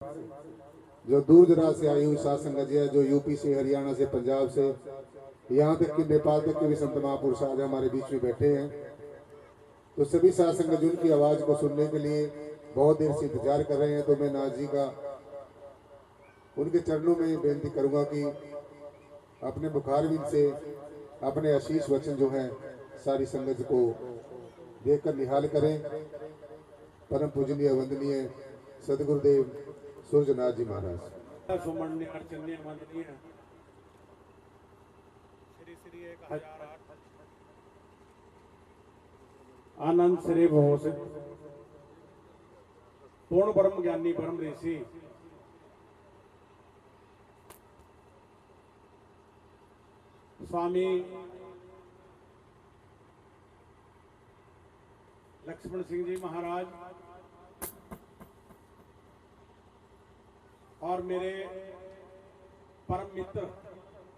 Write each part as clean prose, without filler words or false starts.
जो दूर दराज से आई हुई साध संगत है, जो यूपी से, हरियाणा से, पंजाब से, यहाँ तक कि नेपाल तक के भी संत महापुरुष आज हमारे बीच में बैठे हैं। तो सभी साध संगत उनकी आवाज को सुनने के लिए बहुत देर से इंतजार कर रहे हैं। तो मैं नाथ जी का उनके चरणों में बेनती करूंगा कि अपने मुखारबिंद से अपने आशीष वचन जो है सारी संगत को देखकर निहाल करें। परम पूजनीय वंदनीय सदगुरुदेव सूर्यनाथ जी महाराज। सुमण्य अर्चन्य वंदनीय श्री श्री 1008 आनंद श्री भोसे पूर्ण ब्रह्म ज्ञानी परम ऋषि स्वामी लक्ष्मण सिंह जी महाराज और मेरे परम मित्र,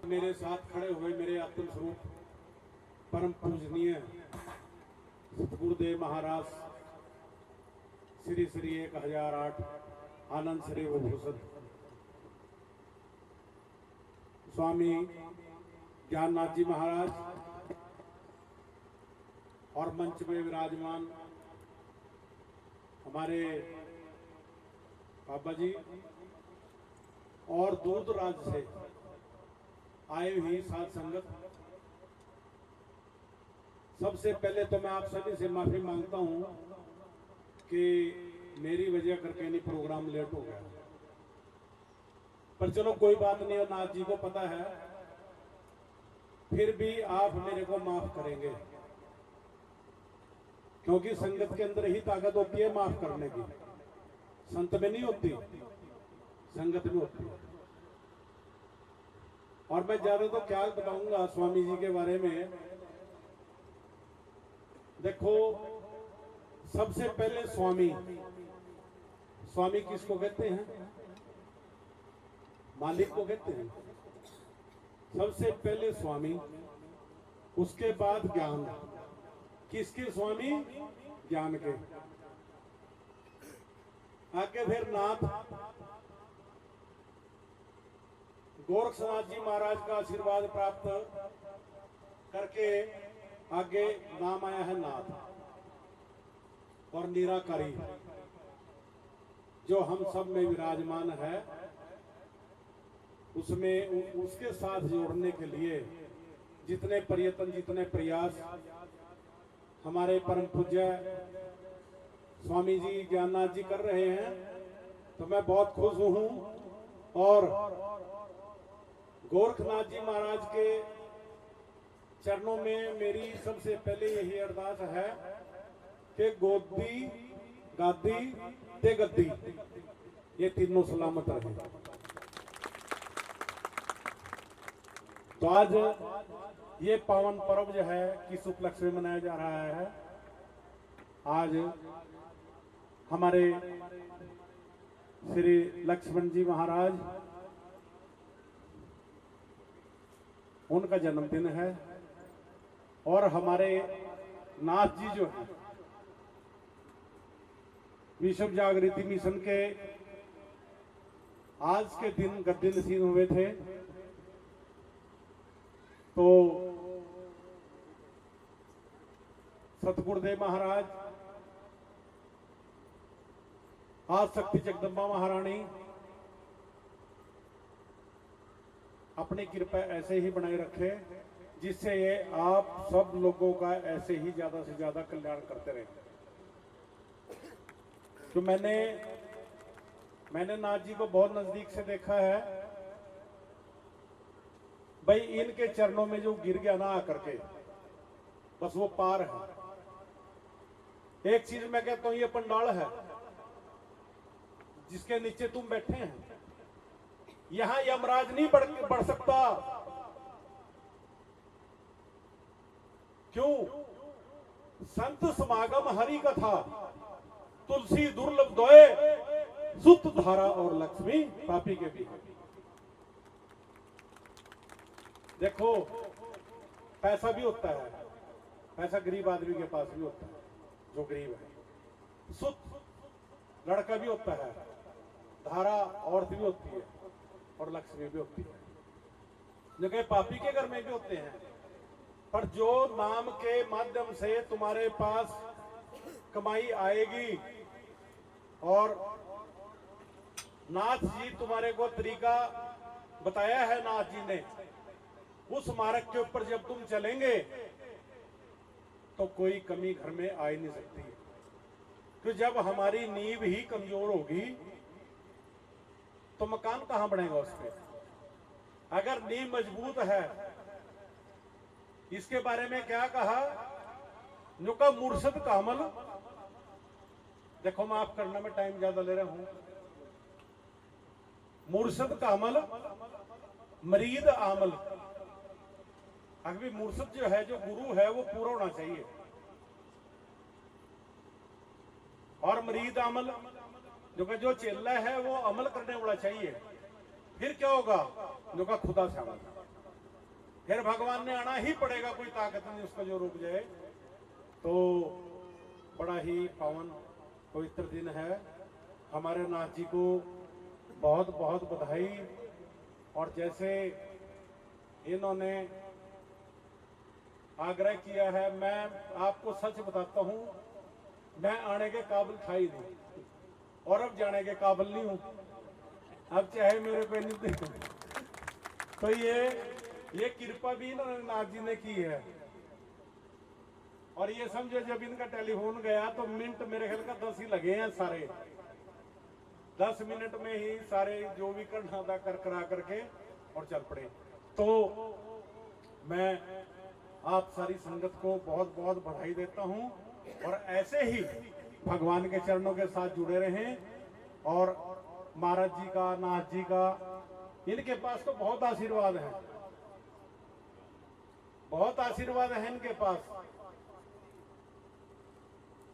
मेरे साथ खड़े हुए मेरे आत्म स्वरूप परम पूजनीय सतगुरुदेव महाराज श्री श्री 1008 आनंद श्री भूषण स्वामी ज्ञाननाथ जी महाराज और मंच में विराजमान हमारे बाबा जी और दूर दराज से आए हुई साध संगत, सबसे पहले तो मैं आप सभी से माफी मांगता हूं कि मेरी वजह करके नहीं प्रोग्राम लेट हो गया, पर चलो कोई बात नहीं, और नाथ जी को पता है, फिर भी आप मेरे को माफ करेंगे क्योंकि संगत के अंदर ही ताकत होती है माफ करने की। संत में नहीं होती, संगत में होती है। और मैं ज्यादा तो क्या बताऊंगा स्वामी जी के बारे में। देखो, सबसे पहले स्वामी, स्वामी किसको कहते हैं? मालिक को कहते हैं। सबसे पहले स्वामी, उसके बाद ज्ञान। किसके स्वामी? ज्ञान के। आगे फिर नाथ, गोरक्षनाथ जी महाराज का आशीर्वाद प्राप्त करके आगे नाम आया है नाथ। और निराकारी जो हम सब में विराजमान है, उसमें उसके साथ जोड़ने के लिए जितने प्रयत्न, जितने प्रयास हमारे परम पूज्य स्वामी जी ज्ञाननाथ जी कर रहे हैं, तो मैं बहुत खुश हूं। और गोरखनाथ जी महाराज के चरणों में मेरी सबसे पहले यही अरदास है कि गोदी, गादी ते गद्दी, ये तीनों सलामत रहे। तो आज ये पावन पर्व जो है किस उपलक्ष्य में मनाया जा रहा है? आज हमारे श्री लक्ष्मण जी महाराज, उनका जन्मदिन है। और हमारे नाथ जी जो है विश्व जागृति मिशन के आज के दिन गद्दी नसीब हुए थे। तो सतगुरुदेव महाराज, आज शक्ति जगदम्बा महारानी अपनी कृपा ऐसे ही बनाए रखे, जिससे ये आप सब लोगों का ऐसे ही ज्यादा से ज्यादा कल्याण करते रहे। तो मैंने नाथ जी को बहुत नजदीक से देखा है भाई। इनके चरणों में जो गिर गया ना आकर के, बस वो पार है। एक चीज मैं कहता हूं, ये पंडाल है जिसके नीचे तुम बैठे हैं, यहां यमराज नहीं बढ़ सकता। क्यों? संत समागम हरि कथा, तुलसी दुर्लभ दोए, सुत धारा और लक्ष्मी पापी के भी। देखो, पैसा भी होता है, पैसा गरीब आदमी के पास भी होता है जो गरीब है। सुत लड़का भी होता है, धारा औरत भी होती है और लक्ष्मी भी होती है, जो कि पापी के घर में भी होते हैं। पर जो नाम के माध्यम से तुम्हारे पास कमाई आएगी और नाथ जी तुम्हारे को तरीका बताया है, नाथ जी ने, उस मार्ग के ऊपर जब तुम चलेंगे तो कोई कमी घर में आ ही नहीं सकती। तो जब हमारी नींव ही कमजोर होगी तो मकान कहां बनेगा उस पे। अगर नींव मजबूत है, इसके बारे में क्या कहा, जो का मुर्शद का अमल, देखो माफ करना मैं टाइम ज्यादा ले रहा हूं, मुर्शद का अमल मरीद आमल। अगर मुर्शद जो है, जो गुरु है, वो पूरा होना चाहिए, और मरीद अमल जो चेला है वो अमल करने वाला चाहिए। फिर क्या होगा, जो का खुदा से अमल, फिर भगवान ने आना ही पड़ेगा, कोई ताकत नहीं उसको जो रुक जाए। तो बड़ा ही पावन पवित्र दिन है, हमारे नाथ जी को बहुत बहुत बधाई। और जैसे इन्होंने आग्रह किया है, मैं आपको सच बताता हूं, मैं आने के काबिल था ही नहीं और अब जाने के काबिल नहीं हूं। अब चाहे मेरे पे नहीं तो ये कृपा भी इन्होंने नाथ जी ने की है। और ये समझो जब इनका टेलीफोन गया तो मिनट मेरे ख्याल का 10 ही लगे हैं, सारे 10 मिनट में ही सारे जो भी करना था कर करा करके और चल पड़े। तो मैं आप सारी संगत को बहुत बहुत बधाई देता हूं, और ऐसे ही भगवान के चरणों के साथ जुड़े रहें। और महाराज जी का, नाथ जी का, इनके पास तो बहुत आशीर्वाद है, बहुत आशीर्वाद है इनके पास।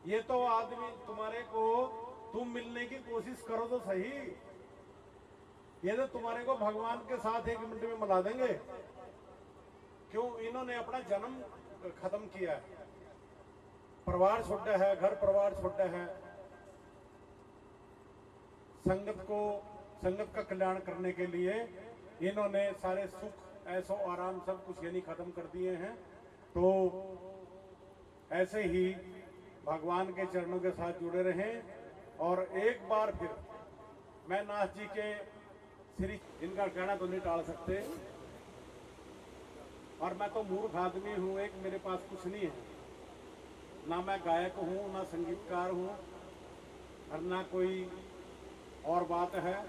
ये तो आदमी तुम्हारे को, तुम मिलने की कोशिश करो तो सही, ये तो तुम्हारे को भगवान के साथ 1 मिनट में मिला देंगे। क्यों, इन्होंने अपना जन्म खत्म किया है, परिवार छोटा है, घर परिवार छोटा है, संगत का कल्याण करने के लिए इन्होंने सारे सुख ऐसो आराम सब कुछ यानी खत्म कर दिए हैं। तो ऐसे ही भगवान के चरणों के साथ जुड़े रहें। और एक बार फिर मैं नाथ जी के श्री, इनका कहना तो नहीं टाल सकते, और मैं तो मूर्ख आदमी हूँ, एक मेरे पास कुछ नहीं है, ना मैं गायक हूँ, ना संगीतकार हूँ, और ना कोई और बात है।